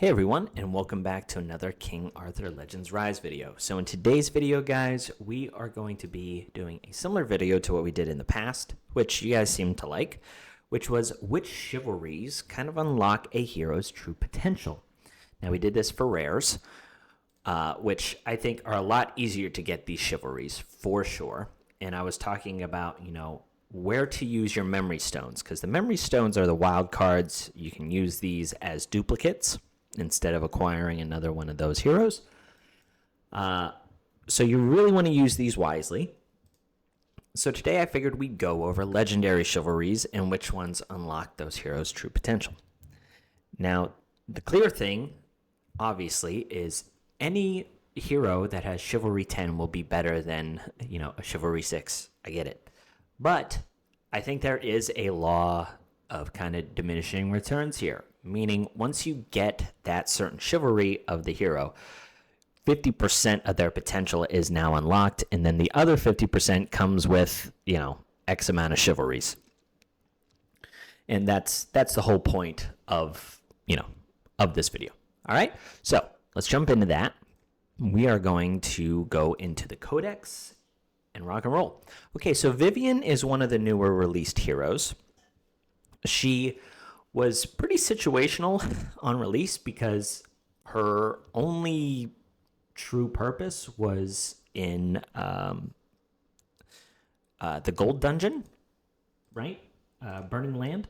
Hey everyone, and welcome back to another King Arthur Legends Rise video. So in today's video, guys, we are going to be doing a similar video to what we did in the past, which you guys seem to like, which was which chivalries kind of unlock a hero's true potential. Now we did this for rares, which I think are a lot easier to get these chivalries for sure. And I was talking about, where to use your memory stones, because the memory stones are the wild cards. You can use these as duplicates instead of acquiring another one of those heroes. So you really want to use these wisely. So today I figured we'd go over legendary chivalries and which ones unlock those heroes' true potential. Now, the clear thing, obviously, is any hero that has Chivalry 10 will be better than, a Chivalry 6. I get it. But I think there is a law of kind of diminishing returns here. Meaning, once you get that certain chivalry of the hero, 50% of their potential is now unlocked, and then the other 50% comes with, X amount of chivalries. And that's the whole point of, of this video. All right, so let's jump into that. We are going to go into the Codex and rock and roll. Okay, so Vivian is one of the newer released heroes. She was pretty situational on release because her only true purpose was in the gold dungeon, right? Burning Land.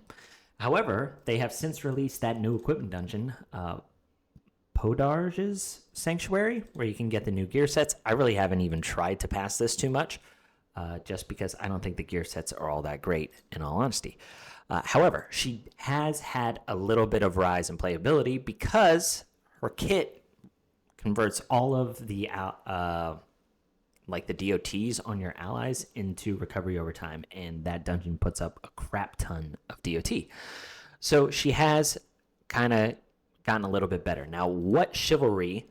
However, they have since released that new equipment dungeon, Podarge's Sanctuary, where you can get the new gear sets. I really haven't even tried to pass this too much, just because I don't think the gear sets are all that great, in all honesty. However, she has had a little bit of rise in playability because her kit converts all of the the DOTs on your allies into recovery over time, and that dungeon puts up a crap ton of DOT. So she has kind of gotten a little bit better. Now, what chivalry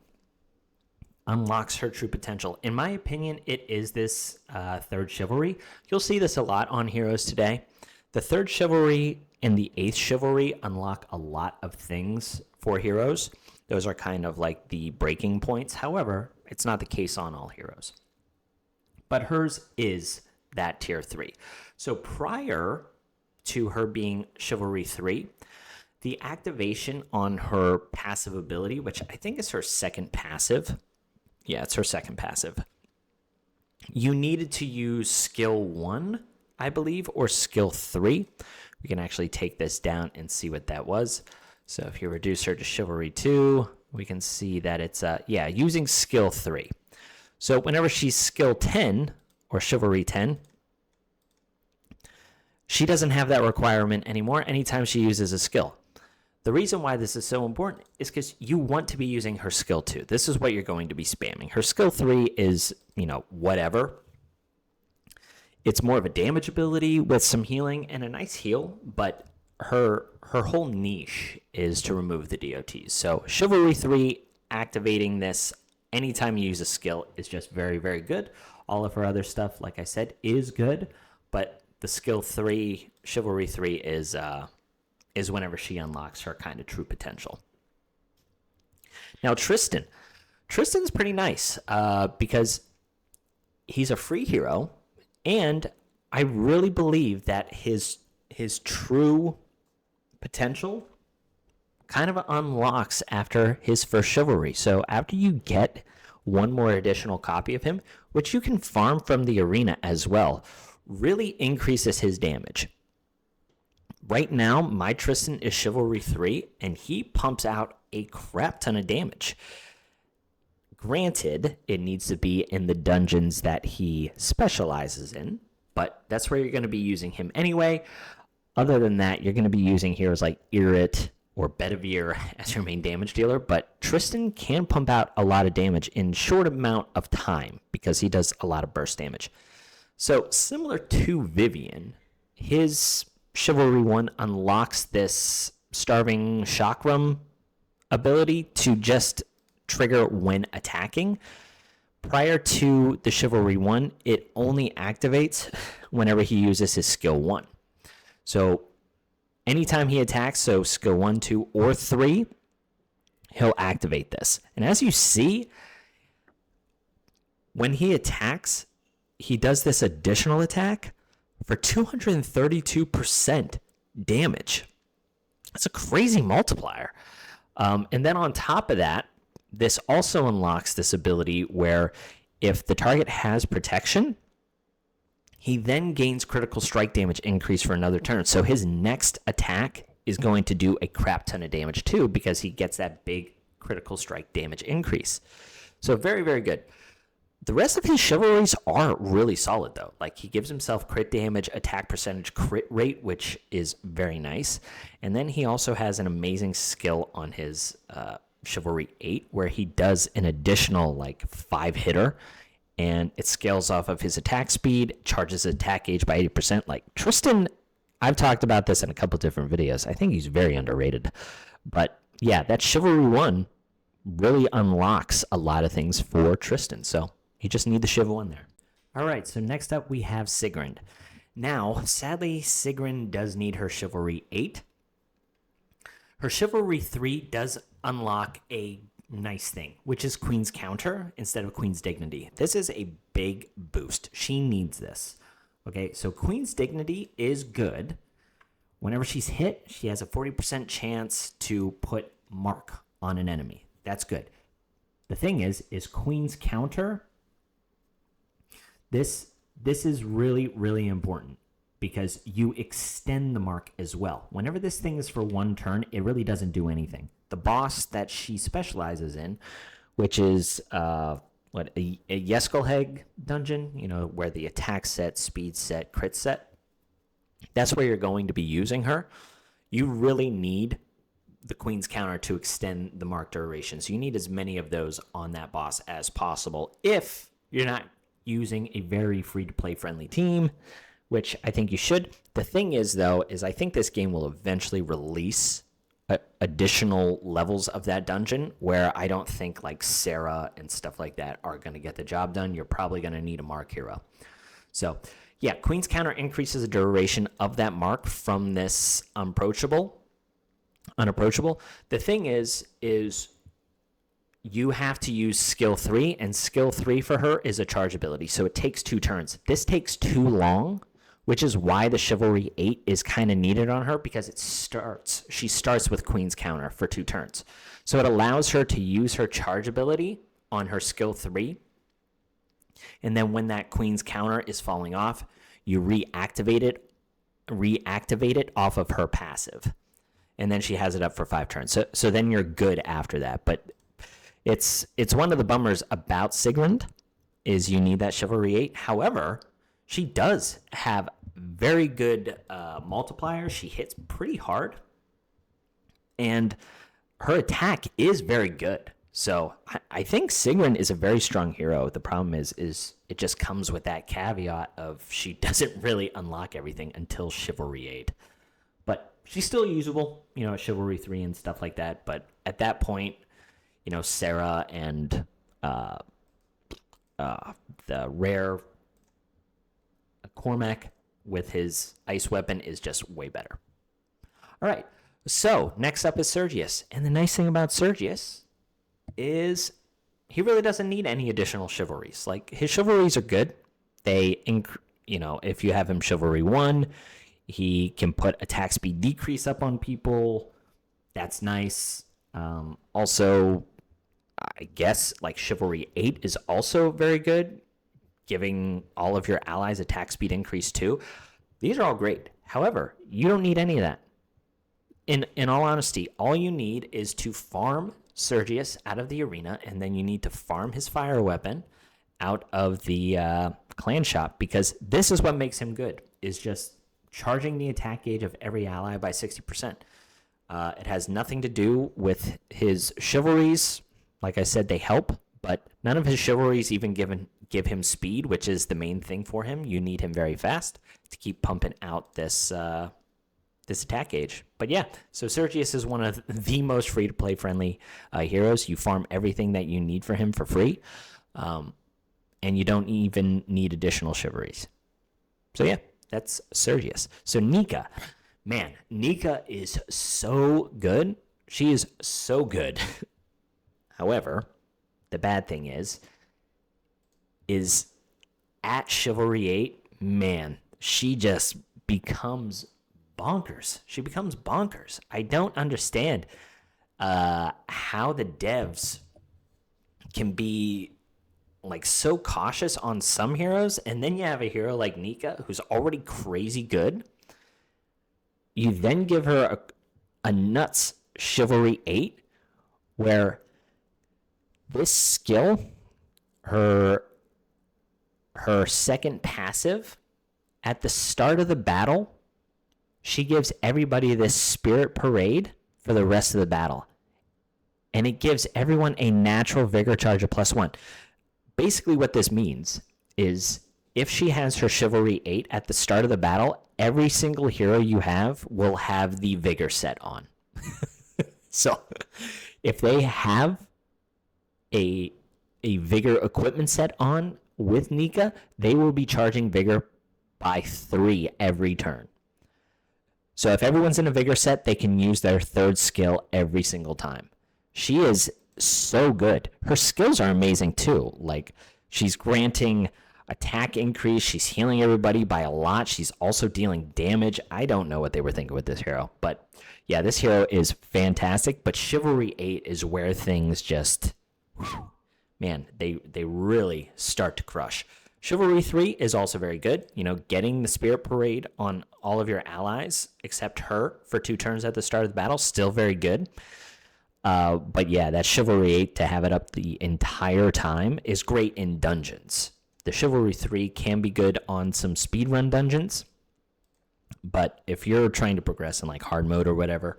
unlocks her true potential? In my opinion, it is this third chivalry. You'll see this a lot on heroes today. The third chivalry and the eighth chivalry unlock a lot of things for heroes. Those are kind of like the breaking points. However, it's not the case on all heroes. But hers is that tier 3. So prior to her being Chivalry 3, the activation on her passive ability, which I think is her second passive. Yeah, it's her second passive. You needed to use skill 1, I believe, or skill 3. We can actually take this down and see what that was. So if you reduce her to Chivalry 2, we can see that it's, using skill 3. So whenever she's skill 10 or Chivalry 10, she doesn't have that requirement anymore anytime she uses a skill. The reason why this is so important is because you want to be using her skill 2. This is what you're going to be spamming. Her skill 3 is, whatever. It's more of a damage ability with some healing and a nice heal, but her whole niche is to remove the DOTs. So Chivalry 3, activating this anytime you use a skill is just very, very good. All of her other stuff, like I said, is good, but the skill 3, Chivalry 3, is whenever she unlocks her kind of true potential. Now Tristan. Tristan's pretty nice because he's a free hero. And I really believe that his true potential kind of unlocks after his first chivalry. So after you get one more additional copy of him, which you can farm from the arena as well, really increases his damage. Right now, my Tristan is Chivalry 3, and he pumps out a crap ton of damage. Granted, it needs to be in the dungeons that he specializes in, but that's where you're going to be using him anyway. Other than that, you're going to be using heroes like Irit or Bedivere as your main damage dealer, but Tristan can pump out a lot of damage in short amount of time because he does a lot of burst damage. So similar to Vivian, his Chivalry 1 unlocks this Starving Chakram ability to just trigger when attacking. Prior to the Chivalry 1, it only activates whenever he uses his skill 1. So anytime he attacks, so skill 1, 2, or 3, he'll activate this. And as you see, when he attacks, he does this additional attack for 232% damage. That's a crazy multiplier. And then on top of that, this also unlocks this ability where if the target has protection, he then gains critical strike damage increase for another turn. So his next attack is going to do a crap ton of damage too, because he gets that big critical strike damage increase. So very, very good. The rest of his chivalries are really solid, though. Like, he gives himself crit damage, attack percentage, crit rate, which is very nice. And then he also has an amazing skill on his Chivalry 8, where he does an additional, 5-hitter, and it scales off of his attack speed, charges his attack gauge by 80%. Like, Tristan, I've talked about this in a couple different videos. I think he's very underrated. But, yeah, that Chivalry 1 really unlocks a lot of things for Tristan, so you just need the Shiv 1 there. All right, so next up we have Sigrun. Now, sadly, Sigrun does need her Chivalry 8. Her Chivalry 3 does unlock a nice thing, which is Queen's Counter instead of Queen's Dignity. This is a big boost. She needs this. Okay, so Queen's Dignity is good. Whenever she's hit, she has a 40% chance to put mark on an enemy. That's good. The thing is Queen's Counter. This is really, really important because you extend the mark as well. Whenever this thing is for one turn, it really doesn't do anything. The boss that she specializes in, which is a Jeskelheg dungeon, where the attack set, speed set, crit set, that's where you're going to be using her. You really need the Queen's Counter to extend the mark duration. So you need as many of those on that boss as possible if you're not using a very free-to-play friendly team, which I think you should. The thing is, though, I think this game will eventually release additional levels of that dungeon where I don't think Sarah and stuff like that are going to get the job done. You're probably going to need a mark hero. So, yeah, Queen's Counter increases the duration of that mark from this unapproachable. The thing is you have to use skill 3, and skill 3 for her is a charge ability, so it takes 2 turns. This takes too long, which is why the Chivalry 8 is kind of needed on her, because she starts with Queen's Counter for 2 turns. So it allows her to use her charge ability on her skill 3, and then when that Queen's Counter is falling off, you reactivate it off of her passive. And then she has it up for 5 turns. So then you're good after that. But it's one of the bummers about Sigrun is you need that Chivalry 8. However, she does have very good multipliers. She hits pretty hard. And her attack is very good. So I think Sigrun is a very strong hero. The problem is it just comes with that caveat of she doesn't really unlock everything until Chivalry 8. But she's still usable, at Chivalry 3 and stuff like that. But at that point, Sarah and the rare Cormac with his ice weapon is just way better. All right, so next up is Sergius. And the nice thing about Sergius is he really doesn't need any additional chivalries. His chivalries are good. They, if you have him Chivalry 1, he can put attack speed decrease up on people. That's nice. Also, I guess Chivalry 8 is also very good, giving all of your allies attack speed increase too. These are all great. However, you don't need any of that. In all honesty, all you need is to farm Sergius out of the arena, and then you need to farm his fire weapon out of the clan shop, because this is what makes him good, is just charging the attack gauge of every ally by 60%. It has nothing to do with his chivalries. Like I said, they help, but none of his chivalries even give him speed, which is the main thing for him. You need him very fast to keep pumping out this attack gauge. But yeah, so Sergius is one of the most free-to-play friendly heroes. You farm everything that you need for him for free, and you don't even need additional chivalries. So yeah, that's Sergius. So Nika. Man, Nika is so good. She is so good. However, the bad thing is at Chivalry 8, man, she just becomes bonkers. She becomes bonkers. I don't understand how the devs can be like so cautious on some heroes, and then you have a hero like Nika who's already crazy good. You then give her a nuts Chivalry 8 where this skill, her second passive, at the start of the battle, she gives everybody this spirit parade for the rest of the battle. And it gives everyone a natural vigor charge of +1. Basically what this means is if she has her Chivalry 8 at the start of the battle, every single hero you have will have the vigor set on. So if they have a vigor equipment set on with Nika, they will be charging vigor by 3 every turn. So if everyone's in a vigor set, they can use their third skill every single time. She is so good. Her skills are amazing too. Like, she's granting attack increase. She's healing everybody by a lot. She's also dealing damage. I don't know what they were thinking with this hero. But yeah, this hero is fantastic. But Chivalry 8 is where things just, man, they really start to crush. Chivalry 3 is also very good. You know, getting the Spirit Parade on all of your allies, except her, for 2 turns at the start of the battle, still very good. But yeah, that Chivalry 8, to have it up the entire time, is great in dungeons. The Chivalry 3 can be good on some speedrun dungeons, but if you're trying to progress in like hard mode or whatever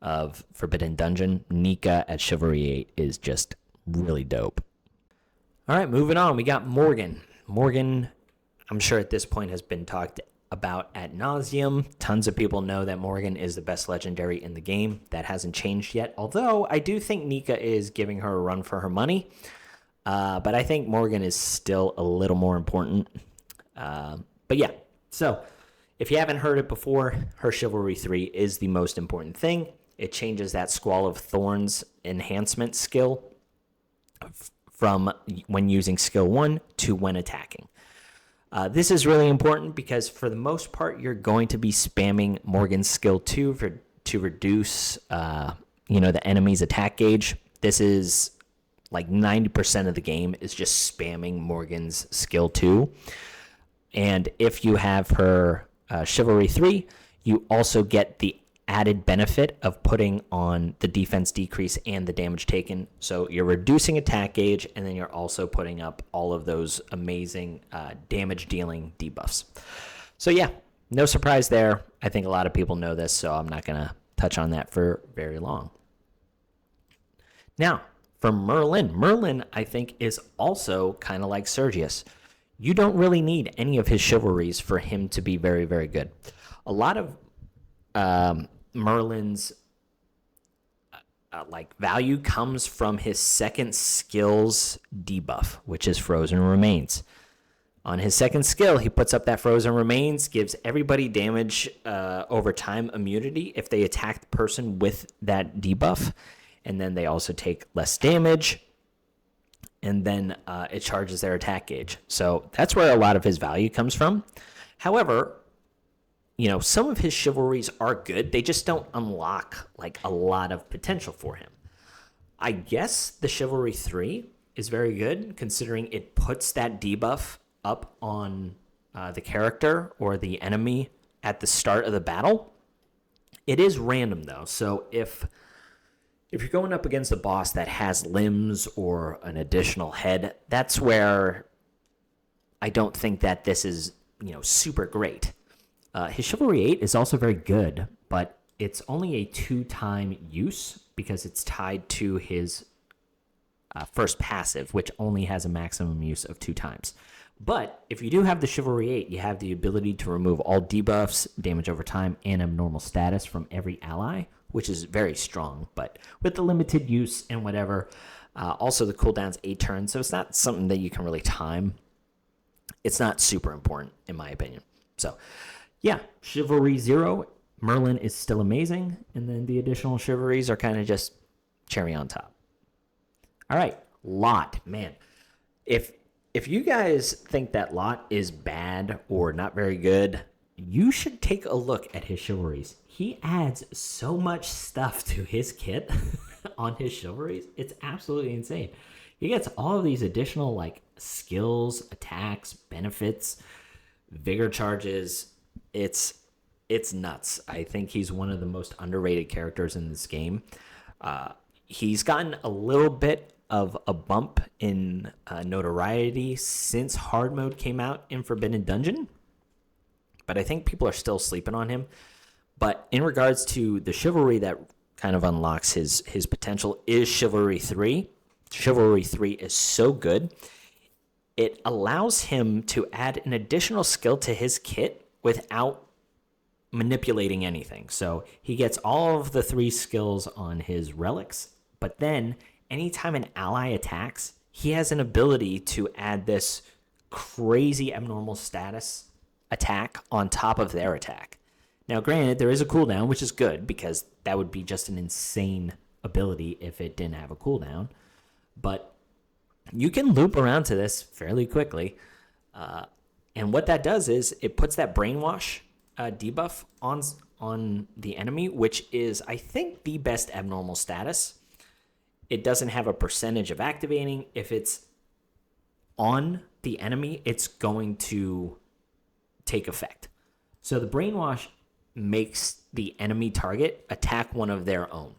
of Forbidden Dungeon, Nika at Chivalry 8 is just really dope. All right, moving on. We got Morgan. Morgan, I'm sure at this point has been talked about ad nauseum. Tons of people know that Morgan is the best legendary in the game. That hasn't changed yet, although I do think Nika is giving her a run for her money. But I think Morgan is still a little more important. But yeah, so if you haven't heard it before, her Chivalry 3 is the most important thing. It changes that Squall of Thorns enhancement skill from when using skill 1 to when attacking. This is really important because for the most part, you're going to be spamming Morgan's skill 2 to reduce the enemy's attack gauge. This is like 90% of the game is just spamming Morgan's skill 2. And if you have her Chivalry 3, you also get the added benefit of putting on the defense decrease and the damage taken. So you're reducing attack gauge, and then you're also putting up all of those amazing damage dealing debuffs. So yeah, no surprise there. I think a lot of people know this, so I'm not going to touch on that for very long. Now, for Merlin. Merlin, I think, is also kind of like Sergius. You don't really need any of his chivalries for him to be very, very good. A lot of Merlin's value comes from his second skill's debuff, which is Frozen Remains. On his second skill, he puts up that Frozen Remains, gives everybody damage over time immunity if they attack the person with that debuff, and then they also take less damage, and then it charges their attack gauge. So that's where a lot of his value comes from. However, some of his chivalries are good. They just don't unlock like a lot of potential for him. I guess the Chivalry 3 is very good, considering it puts that debuff up on the character or the enemy at the start of the battle. It is random, though. So if you're going up against a boss that has limbs or an additional head, that's where I don't think that this is, super great. His Chivalry 8 is also very good, but it's only a 2-time use because it's tied to his first passive, which only has a maximum use of 2 times. But if you do have the Chivalry 8, you have the ability to remove all debuffs, damage over time, and abnormal status from every ally, which is very strong. But with the limited use and whatever, also the cooldown's 8 turns, so it's not something that you can really time. It's not super important, in my opinion. So, yeah, Chivalry 0, Merlin is still amazing, and then the additional chivalries are kind of just cherry on top. All right, Lot, man. If you guys think that Lot is bad or not very good, you should take a look at his chivalries. He adds so much stuff to his kit on his chivalries. It's absolutely insane. He gets all of these additional like skills, attacks, benefits, vigor charges. It's nuts. I think he's one of the most underrated characters in this game. He's gotten a little bit of a bump in notoriety since hard mode came out in Forbidden Dungeon, but I think people are still sleeping on him. But in regards to the chivalry that kind of unlocks his potential is Chivalry 3. Chivalry 3 is so good. It allows him to add an additional skill to his kit without manipulating anything. So he gets all of the 3 skills on his relics, but then anytime an ally attacks, he has an ability to add this crazy abnormal status attack on top of their attack. Now, granted, there is a cooldown, which is good because that would be just an insane ability if it didn't have a cooldown. But you can loop around to this fairly quickly. And what that does is it puts that brainwash debuff on the enemy, which is, I think, the best abnormal status. It doesn't have a percentage of activating. If it's on the enemy, it's going to take effect. So the brainwash makes the enemy target attack one of their own.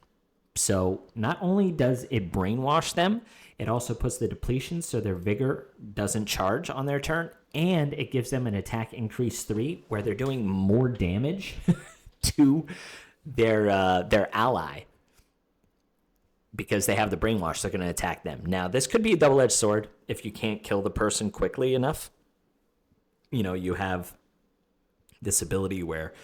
So not only does it brainwash them, it also puts the depletion so their vigor doesn't charge on their turn, and it gives them an attack increase 3 where they're doing more damage to their ally because they have the brainwash. They're going to attack them. Now, this could be a double-edged sword if you can't kill the person quickly enough. You know, you have this ability where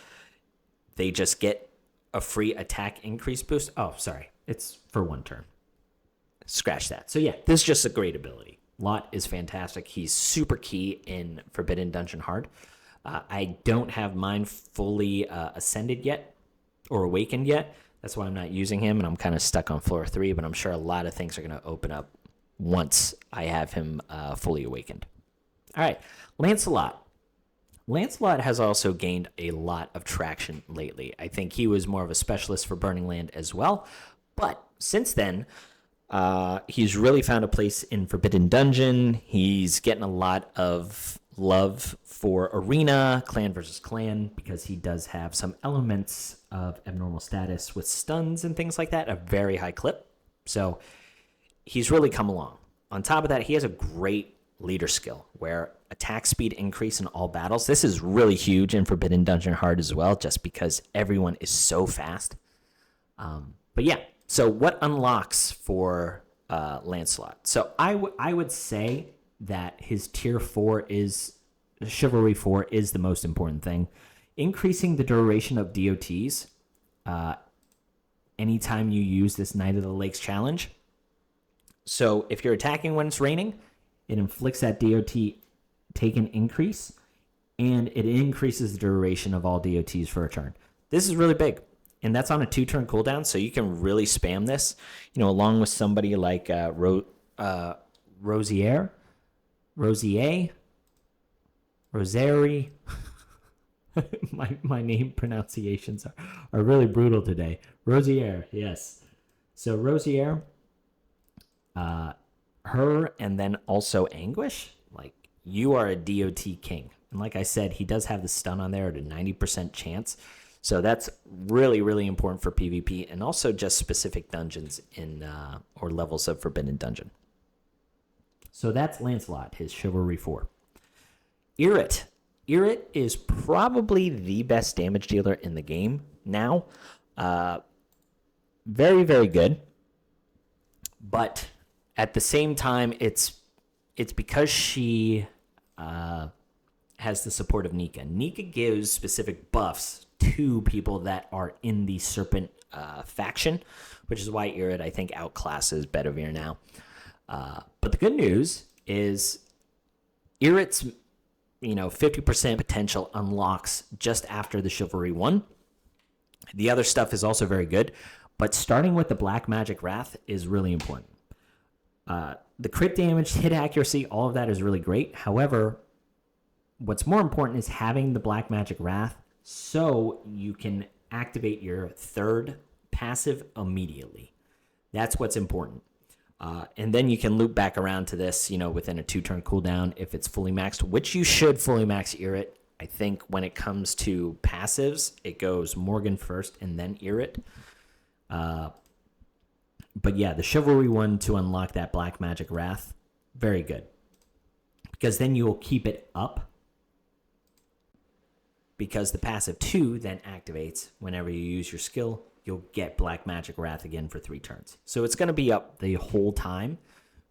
they just get a free attack increase boost. Oh, sorry. It's for 1 turn. Scratch that. So yeah, this is just a great ability. Lot is fantastic. He's super key in Forbidden Dungeon Hard. I don't have mine fully ascended yet or awakened yet. That's why I'm not using him, and I'm kind of stuck on floor 3, but I'm sure a lot of things are going to open up once I have him fully awakened. All right, Lancelot. Lancelot has also gained a lot of traction lately. I think he was more of a specialist for Burning Land as well, but since then, he's really found a place in Forbidden Dungeon. He's getting a lot of love for Arena, clan versus clan, because he does have some elements of abnormal status with stuns and things like that, a very high clip. So he's really come along. On top of that, he has a great leader skill where attack speed increase in all battles. This is really huge in Forbidden Dungeon Hard as well, just because everyone is so fast. But yeah, so what unlocks for Lancelot? So I would say that his tier 4 is Chivalry 4 is the most important thing. Increasing the duration of DOTs anytime you use this Knight of the Lakes challenge. So if you're attacking when it's raining, it inflicts that DOT taken increase, and it increases the duration of all DOTs for a turn. This is really big, and that's on a 2-turn cooldown, so you can really spam this, you know, along with somebody like Rosier, Rosary. my name pronunciations are really brutal today. Rosier, yes. So Rosier, her, and then also Anguish. Like, you are a DOT king. And like I said, he does have the stun on there at a 90% chance. So that's really, really important for PvP and also just specific dungeons in or levels of Forbidden Dungeon. So that's Lancelot, his Chivalry 4. Irit. Irit is probably the best damage dealer in the game now. Very, very good. But at the same time, it's because she has the support of Nika. Nika gives specific buffs to people that are in the Serpent faction, which is why Irit, I think, outclasses Bedivere now. But the good news is Irit's 50% potential unlocks just after the Chivalry 1. The other stuff is also very good, but starting with the Black Magic Wrath is really important. The crit damage, hit accuracy, all of that is really great. However, what's more important is having the Black Magic Wrath so you can activate your third passive immediately. That's what's important. And then you can loop back around to this, within a 2-turn cooldown if it's fully maxed, which you should fully max Irit. I think when it comes to passives, it goes Morgan first and then Irit. But yeah, the Chivalry one to unlock that Black Magic Wrath, very good. Because then you will keep it up. Because the passive 2 then activates whenever you use your skill. You'll get Black Magic Wrath again for 3 turns. So it's going to be up the whole time,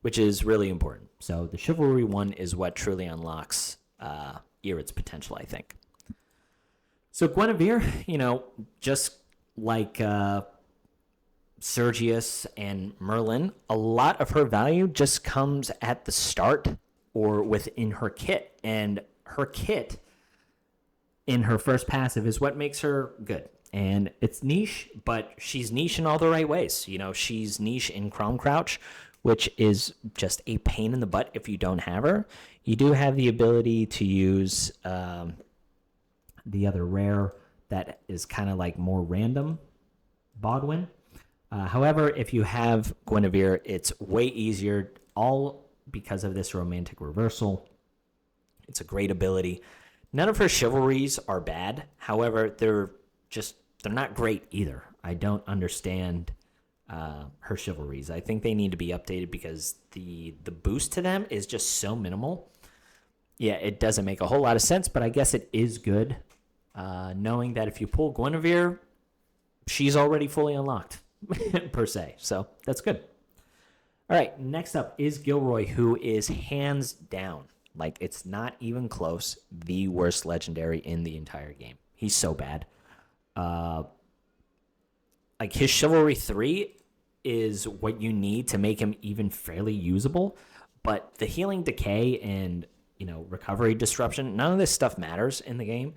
which is really important. So the Chivalry one is what truly unlocks Irit's potential, I think. So Guinevere, just like Sergius and Merlin, a lot of her value just comes at the start or within her kit. And her kit in her first passive is what makes her good. And it's niche, but she's niche in all the right ways. She's niche in Chrome Crouch, which is just a pain in the butt if you don't have her. You do have the ability to use the other rare that is kind of like more random, Bodwin. However, if you have Guinevere, it's way easier, all because of this romantic reversal. It's a great ability. None of her chivalries are bad. However, they're not great either. I don't understand her chivalries. I think they need to be updated because the boost to them is just so minimal. Yeah, it doesn't make a whole lot of sense, but I guess it is good knowing that if you pull Guinevere, she's already fully unlocked, per se. So that's good. All right, next up is Gilroy, who is hands down, like it's not even close, the worst legendary in the entire game. He's so bad. Like his Chivalry 3 is what you need to make him even fairly usable, but the healing decay and recovery disruption, none of this stuff matters in the game.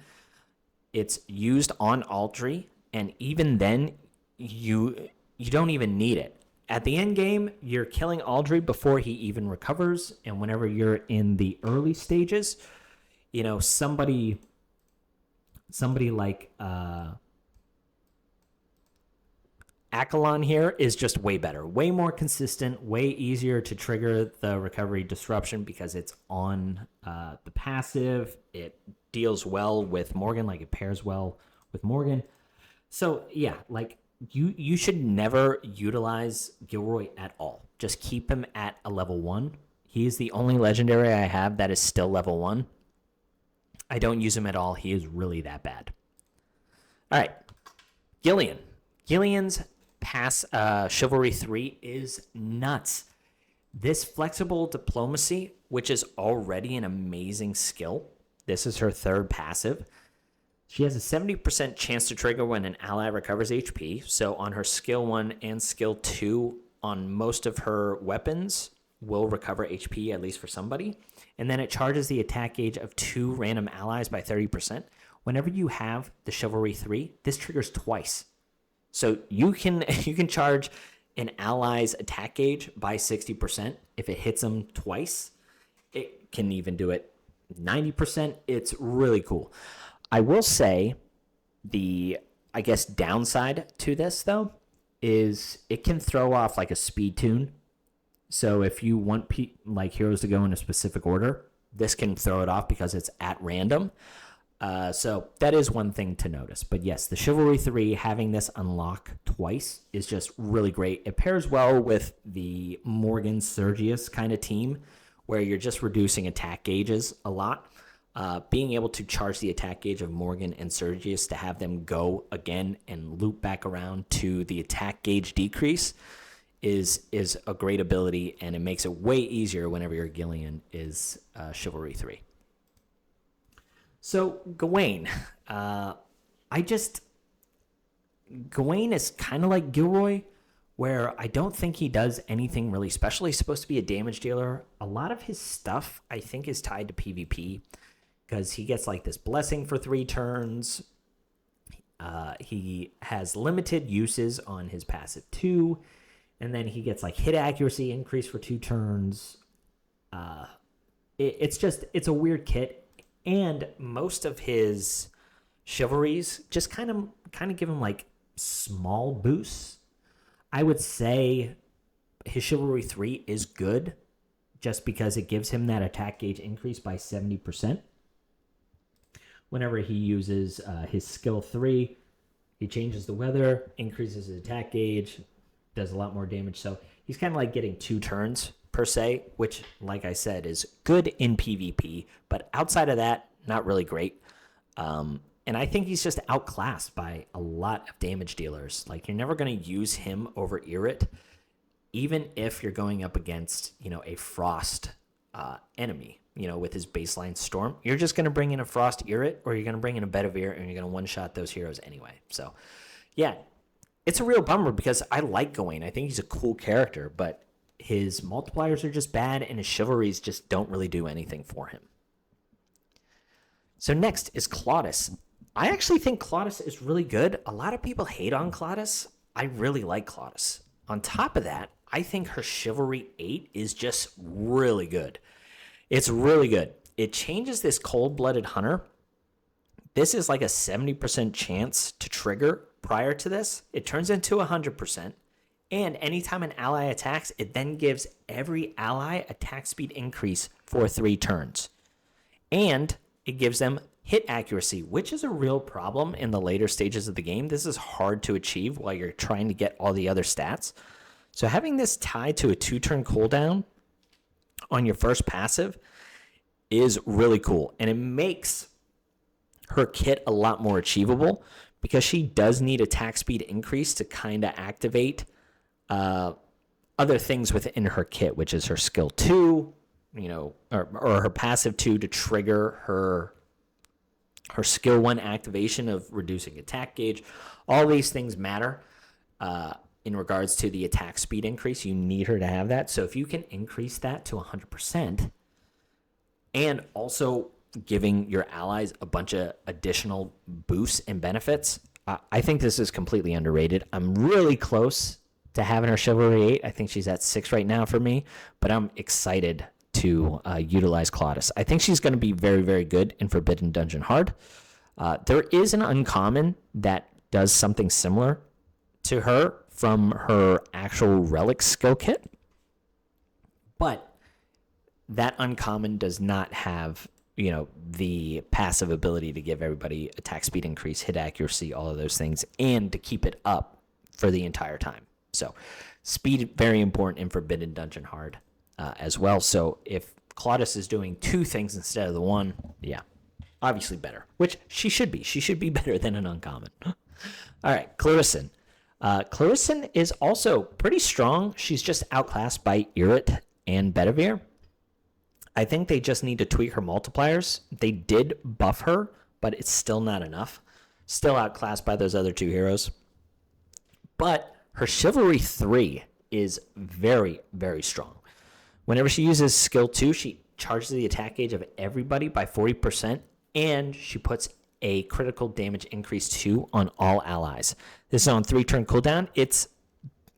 It's used on Aldry, and even then you don't even need it. At the end game, you're killing Aldry before he even recovers, and whenever you're in the early stages, somebody like Accolon here is just way better, way more consistent, way easier to trigger the recovery disruption because it's on the passive. It deals well with Morgan, like it pairs well with Morgan. So yeah, like you should never utilize Gilroy at all. Just keep him at a level 1. He is the only legendary I have that is still level 1. I don't use him at all. He is really that bad. All right, Gillian. Gillian's Chivalry 3 is nuts. This flexible diplomacy, which is already an amazing skill, this is her third passive. She has a 70% chance to trigger when an ally recovers HP. So on her skill 1 and skill 2, on most of her weapons, will recover HP, at least for somebody. And then it charges the attack gauge of 2 random allies by 30%. Whenever you have the Chivalry 3, this triggers twice. So you can charge an ally's attack gauge by 60% if it hits them twice. It can even do it 90%. It's really cool. I will say I guess, downside to this, though, is it can throw off like a speed tune. So if you want heroes to go in a specific order, this can throw it off because it's at random. So that is one thing to notice. But yes, the Chivalry 3, having this unlock twice is just really great. It pairs well with the Morgan Sergius kind of team where you're just reducing attack gauges a lot. Being able to charge the attack gauge of Morgan and Sergius to have them go again and loop back around to the attack gauge decrease is a great ability, and it makes it way easier whenever your Gillian is Chivalry 3. So Gawain, Gawain is kind of like Gilroy, where I don't think he does anything really special. He's supposed to be a damage dealer. A lot of his stuff, I think, is tied to PvP, because he gets like this blessing for 3 turns. He has limited uses on his passive 2, And then he gets like hit accuracy increase for 2 turns. It's a weird kit. And most of his chivalries just kind of give him like small boosts. I would say his Chivalry 3 is good just because it gives him that attack gauge increase by 70%. Whenever he uses his skill 3, he changes the weather, increases his attack gauge, does a lot more damage. So he's kind of like getting 2 turns per se, which, like I said, is good in PvP. But outside of that, not really great. And I think he's just outclassed by a lot of damage dealers. Like, you're never going to use him over Irit, even if you're going up against, a Frost enemy, with his baseline Storm. You're just going to bring in a Frost Irit, or you're going to bring in a Bedivere, and you're going to one-shot those heroes anyway. So, yeah, it's a real bummer because I like Gawain. I think he's a cool character, but his multipliers are just bad, and his chivalries just don't really do anything for him. So next is Claudas. I actually think Claudas is really good. A lot of people hate on Claudas. I really like Claudas. On top of that, I think her Chivalry 8 is just really good. It's really good. It changes this cold-blooded hunter. This is like a 70% chance to trigger prior to this. It turns into 100%. And anytime an ally attacks, it then gives every ally attack speed increase for 3 turns. And it gives them hit accuracy, which is a real problem in the later stages of the game. This is hard to achieve while you're trying to get all the other stats. So having this tied to a 2-turn cooldown on your first passive is really cool. And it makes her kit a lot more achievable because she does need attack speed increase to kind of activate other things within her kit, which is her skill 2, or her passive 2 to trigger her skill 1 activation of reducing attack gauge. All these things matter in regards to the attack speed increase. You need her to have that. So if you can increase that to 100% and also giving your allies a bunch of additional boosts and benefits, I think this is completely underrated. I'm really close to having her Chivalry 8. I think she's at 6 right now for me, but I'm excited to utilize Claudas. I think she's going to be very, very good in Forbidden Dungeon Hard. There is an uncommon that does something similar to her from her actual relic skill kit, but that uncommon does not have, the passive ability to give everybody attack speed increase, hit accuracy, all of those things, and to keep it up for the entire time. So speed, very important in Forbidden Dungeon Hard as well. So if Claudas is doing 2 things instead of the 1, yeah, obviously better, which she should be. She should be better than an uncommon. All right, Clarissa. Clarissa is also pretty strong. She's just outclassed by Irit and Bedivere. I think they just need to tweak her multipliers. They did buff her, but it's still not enough. Still outclassed by those other 2 heroes. But her Chivalry 3 is very, very strong. Whenever she uses skill 2, she charges the attack gauge of everybody by 40%, and she puts a critical damage increase 2 on all allies. This is on 3-turn cooldown. It's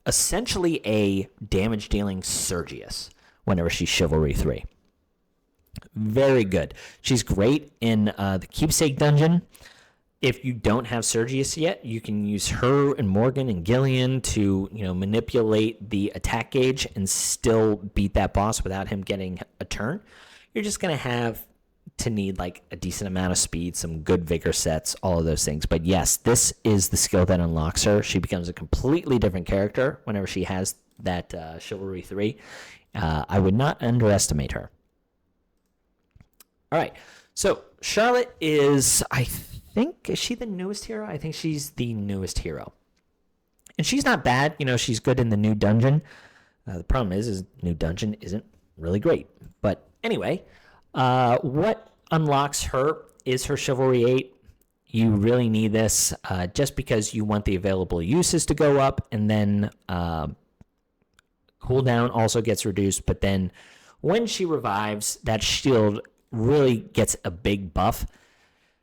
essentially a damage dealing Sergius whenever she's Chivalry 3. Very good. She's great in the Keepsake Dungeon. If you don't have Sergius yet, you can use her and Morgan and Gillian to, manipulate the attack gauge and still beat that boss without him getting a turn. You're just going to have to need like a decent amount of speed, some good vigor sets, all of those things. But yes, this is the skill that unlocks her. She becomes a completely different character whenever she has that Chivalry 3. I would not underestimate her. All right, so Charlotte is, is she the newest hero? I think she's the newest hero. And she's not bad. She's good in the new dungeon. The problem is new dungeon isn't really great. But anyway, what unlocks her is her Chivalry 8. You really need this just because you want the available uses to go up, and then cooldown also gets reduced. But then when she revives, that shield really gets a big buff.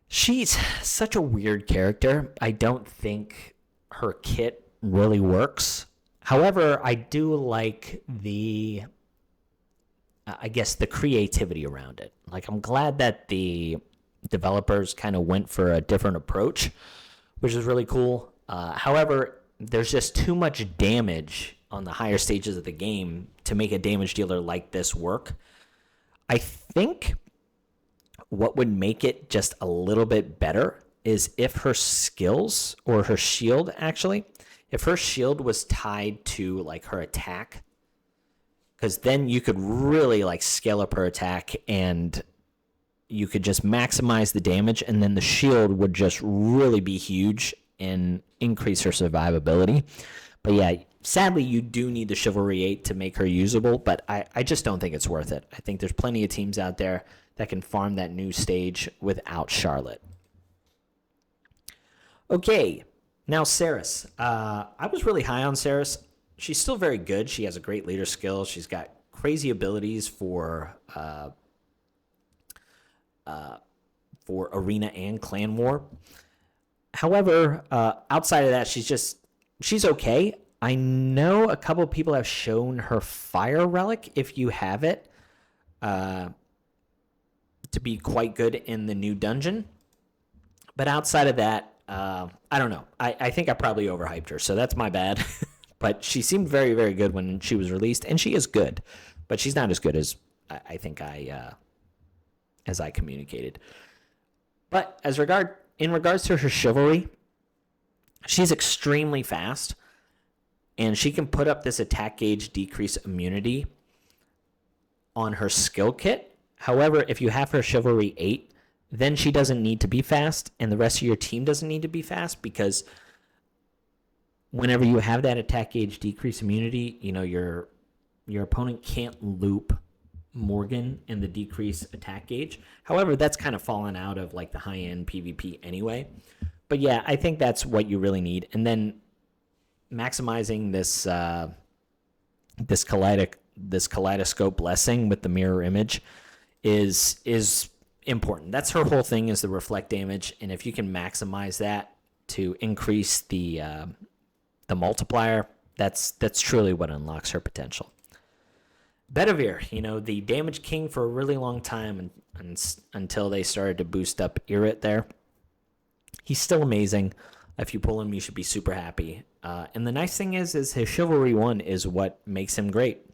She's such a weird character. I don't think her kit really works However, I do like the, I guess, the creativity around it. Like, I'm glad that the developers kind of went for a different approach, which is really cool. However, there's just too much damage on the higher stages of the game to make a damage dealer like this work. I think what would make it just a little bit better is if her skills, or her shield actually, if her shield was tied to like her attack, because then you could really like scale up her attack and you could just maximize the damage, and then the shield would just really be huge and increase her survivability. But yeah, sadly, you do need the Chivalry 8 to make her usable, but I just don't think it's worth it. I think there's plenty of teams out there that can farm that new stage without Charlotte. Okay, now Sarus. I was really high on Sarus. She's still very good. She has a great leader skill. She's got crazy abilities for arena and clan war. However, outside of that, she's okay. I know a couple of people have shown her fire relic, if you have it, to be quite good in the new dungeon. But outside of that, I don't know. I think I probably overhyped her, so that's my bad. But she seemed very, very good when she was released, and she is good. But she's not as good as I think as I communicated. But in regards to her chivalry, she's extremely fast, and she can put up this attack gauge decrease immunity on her skill kit. However, if you have her Chivalry 8, then she doesn't need to be fast, and the rest of your team doesn't need to be fast, because whenever you have that attack gauge decrease immunity, you know, your opponent can't loop Morgan in the decrease attack gauge. However, that's kind of fallen out of like the high-end PvP anyway. But yeah, I think that's what you really need. And then maximizing this kaleidoscope blessing with the mirror image is important. That's her whole thing, is the reflect damage, and if you can maximize that to increase the multiplier, that's truly what unlocks her potential. Bedivere, you know, the damage king for a really long time, until they started to boost up Irit there. He's still amazing. If you pull him, you should be super happy. And the nice thing is his Chivalry 1 is what makes him great.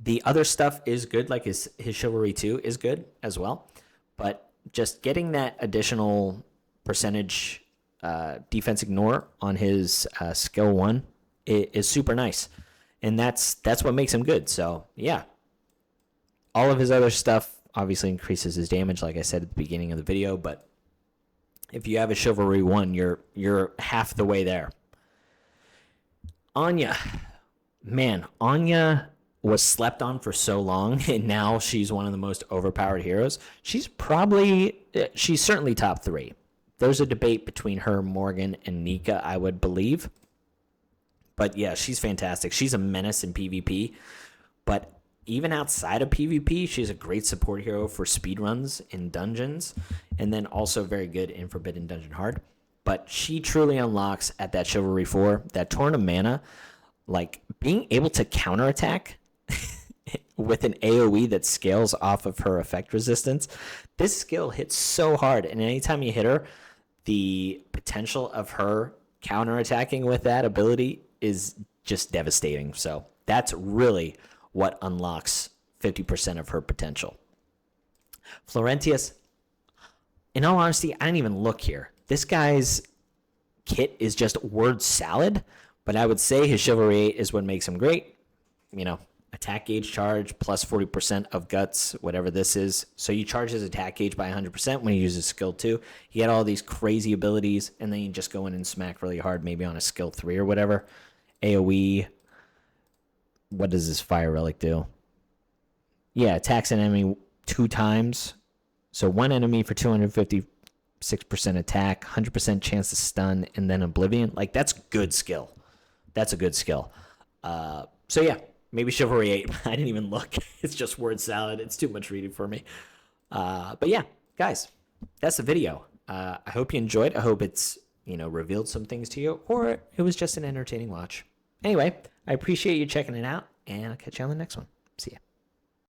The other stuff is good, like his Chivalry 2 is good as well. But just getting that additional percentage defense ignore on his skill 1 is super nice. And that's what makes him good. So, yeah. All of his other stuff obviously increases his damage, like I said at the beginning of the video, but if you have a Chivalry 1, you're half the way there. Aine. Man, Aine was slept on for so long, and now she's one of the most overpowered heroes. She's certainly top 3. There's a debate between her, Morgan, and Nika, I would believe. But yeah, she's fantastic. She's a menace in PvP. But even outside of PvP, she's a great support hero for speedruns in dungeons. And then also very good in Forbidden Dungeon Hard. But she truly unlocks at that Chivalry 4, that Torrent of Mana, like being able to counterattack with an AoE that scales off of her effect resistance. This skill hits so hard, and anytime you hit her, the potential of her counterattacking with that ability is just devastating. So that's really what unlocks 50% of her potential. Florentius, in all honesty, I didn't even look here. This guy's kit is just word salad, but I would say his Chivalry 8 is what makes him great. You know, attack gauge charge plus 40% of guts, whatever this is. So you charge his attack gauge by 100% when he uses skill 2. He had all these crazy abilities, and then you just go in and smack really hard, maybe on a skill 3 or whatever. AoE. What does this fire relic do? Yeah, attacks an enemy 2 times. So one enemy for 256% attack, 100% chance to stun, and then Oblivion. Like, that's good skill. That's a good skill. So yeah, maybe Chivalry 8. I didn't even look. It's just word salad. It's too much reading for me. But yeah, guys, that's the video. I hope you enjoyed. I hope it's, revealed some things to you, or it was just an entertaining watch. Anyway, I appreciate you checking it out, and I'll catch you on the next one. See ya.